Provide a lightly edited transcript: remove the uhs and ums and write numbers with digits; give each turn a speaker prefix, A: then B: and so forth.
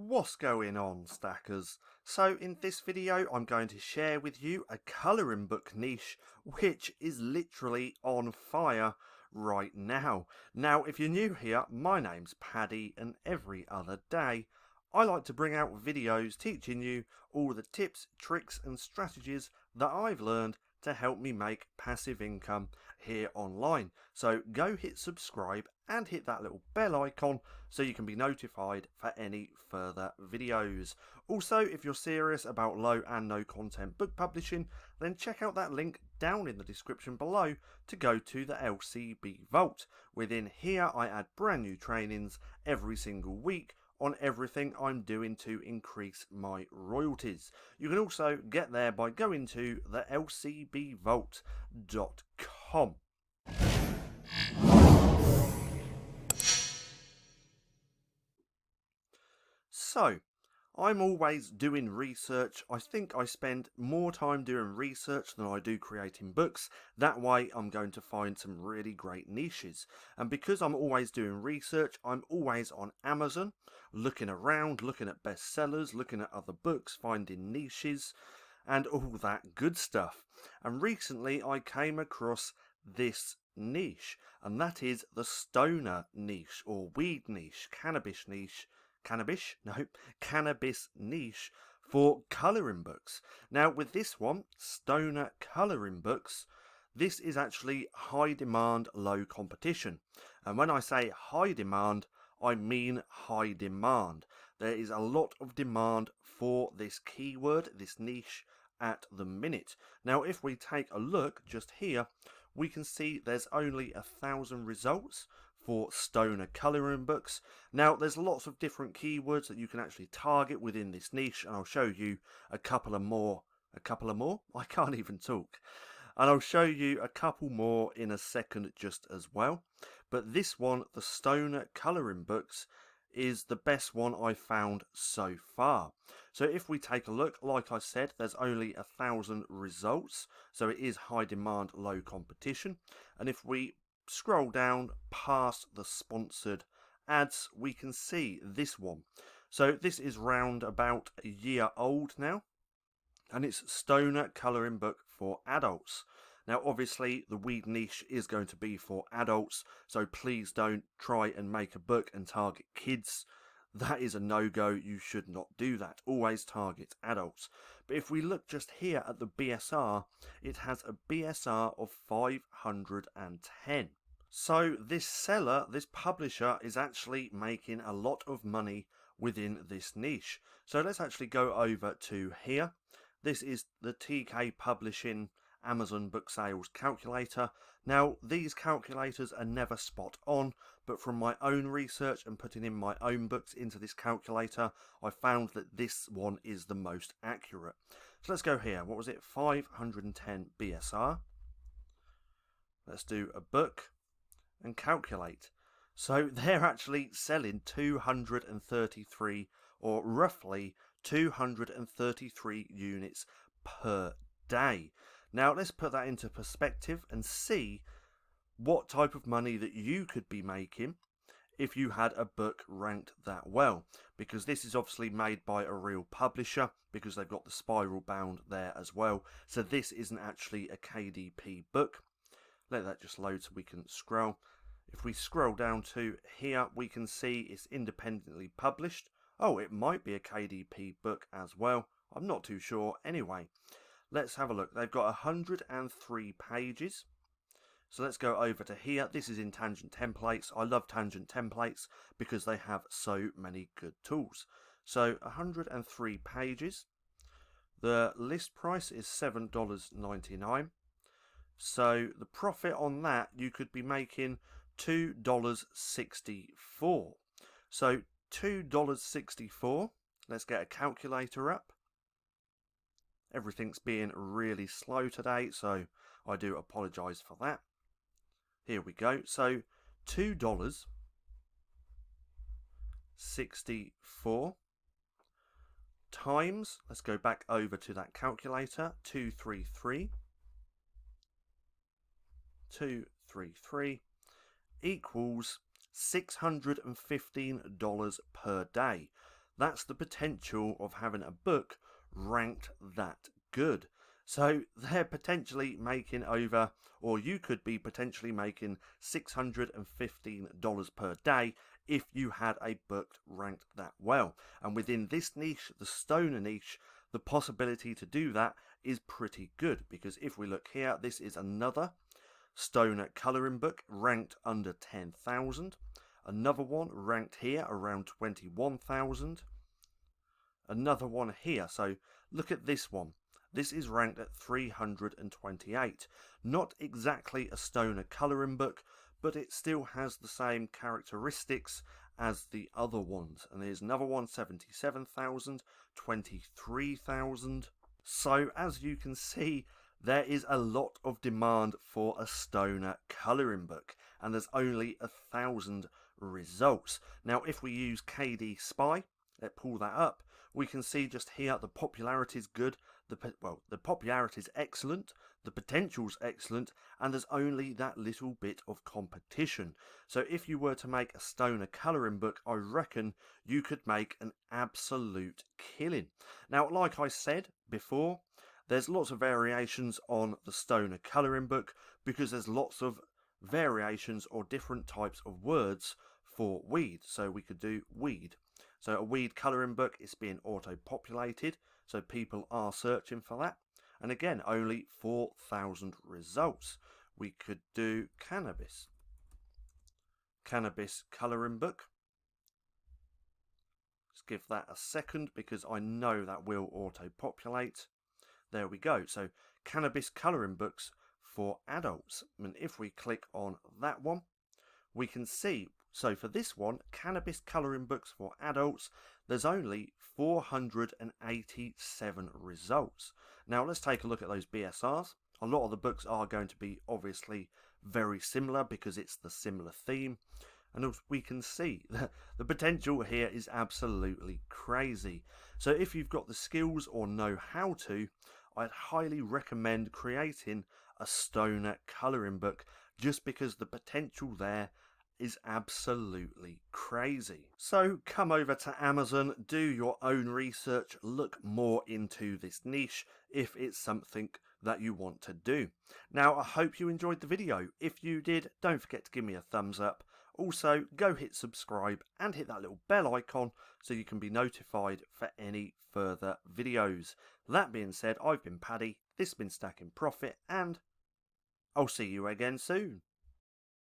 A: What's going on, stackers? So in this video I'm going to share with you a colouring book niche which is literally on fire right now. Now if you're new here, my name's Paddy, and every other day I like to bring out videos teaching you all the tips, tricks and strategies that I've learned to help me make passive income here online. So go hit subscribe and hit that little bell icon so you can be notified for any further videos. Also, if you're serious about low and no content book publishing, then check out that link down in the description below to go to the LCB Vault. Within here I add brand new trainings every single week on everything I'm doing to increase my royalties. You can also get there by going to the lcbvault.com. So, I'm always doing research. I think I spend more time doing research than I do creating books. That way I'm going to find some really great niches. And because I'm always doing research, I'm always on Amazon, looking around, looking at bestsellers, looking at other books, finding niches, and all that good stuff. And recently I came across this niche, and that is the stoner niche, or weed niche, cannabis niche, cannabis niche for colouring books. Now with this one, stoner colouring books, this is actually high demand, low competition. And when I say high demand, I mean high demand. There is a lot of demand for this keyword, this niche, at the minute. Now if we take a look just here, we can see there's only 1,000 results for stoner colouring books. Now there's lots of different keywords that you can actually target within this niche, and I'll show you a couple of more. I can't even talk. And I'll show you a couple more in a second just as well. But this one, the stoner colouring books, is the best one I've found so far. So if we take a look, like I said, there's only 1,000 results, so it is high demand, low competition. And if we scroll down past the sponsored ads, we can see this one. So this is round about a year old now, and it's stoner colouring book for adults. Now obviously the weed niche is going to be for adults, so please don't try and make a book and target kids. That is a no-go. You should not do that. Always target adults. But if we look just here at the BSR, it has a BSR of 510. So this seller, this publisher, is actually making a lot of money within this niche. So let's actually go over to here. This is the TK Publishing Amazon book sales calculator. Now these calculators are never spot on, but from my own research and putting in my own books into this calculator, I found that this one is the most accurate. So let's go here. What was it? 510 BSR. Let's do a book and calculate. So they're actually selling 233, or roughly 233 units per day. Now let's put that into perspective and see what type of money that you could be making if you had a book ranked that well, because this is obviously made by a real publisher, because they've got the spiral bound there as well. So this isn't actually a KDP book. Let that just load so we can scroll. If we scroll down to here, we can see it's independently published. Oh, it might be a KDP book as well. I'm not too sure. Anyway, let's have a look. They've got 103 pages. So let's go over to here. This is in Tangent Templates. I love Tangent Templates because they have so many good tools. So 103 pages. The list price is $7.99. So the profit on that, you could be making $2.64. So $2.64. Let's get a calculator up. Everything's being really slow today, so I do apologise for that. Here we go. So $2.64 times, let's go back over to that calculator, 233 equals $615 per day. That's the potential of having a book ranked that good. So they're potentially making over, or you could be potentially making $615 per day if you had a book ranked that well. And within this niche, the stoner niche, the possibility to do that is pretty good, because if we look here, this is another stoner colouring book ranked under 10,000. Another one ranked here around 21,000. Another one here. So look at this one. This is ranked at 328. Not exactly a stoner colouring book, but it still has the same characteristics as the other ones. And there's another one, 77,000, 23,000. So as you can see, there is a lot of demand for a stoner colouring book, and there's only 1,000 results. Now if we use KD Spy, let's pull that up, we can see just here the popularity is good, the popularity is excellent, the potential's excellent, and there's only that little bit of competition. So if you were to make a stoner colouring book, I reckon you could make an absolute killing. Now, like I said before, there's lots of variations on the stoner colouring book because there's lots of variations or different types of words for weed. So we could do weed. So a weed colouring book is being auto-populated, so people are searching for that. And again, only 4,000 results. We could do cannabis. Cannabis colouring book. Let's give that a second because I know that will auto-populate. There we go. So cannabis colouring books for adults. And if we click on that one, we can see, so for this one, cannabis colouring books for adults, there's only 487 results. Now let's take a look at those BSRs. A lot of the books are going to be obviously very similar because it's the similar theme. And as we can see, the potential here is absolutely crazy. So if you've got the skills or know how to, I'd highly recommend creating a stoner colouring book just because the potential there is absolutely crazy. So come over to Amazon, do your own research, look more into this niche if it's something that you want to do. Now, I hope you enjoyed the video. If you did, don't forget to give me a thumbs up. Also, go hit subscribe and hit that little bell icon so you can be notified for any further videos. That being said, I've been Paddy, this has been StackinProfit, and I'll see you again soon.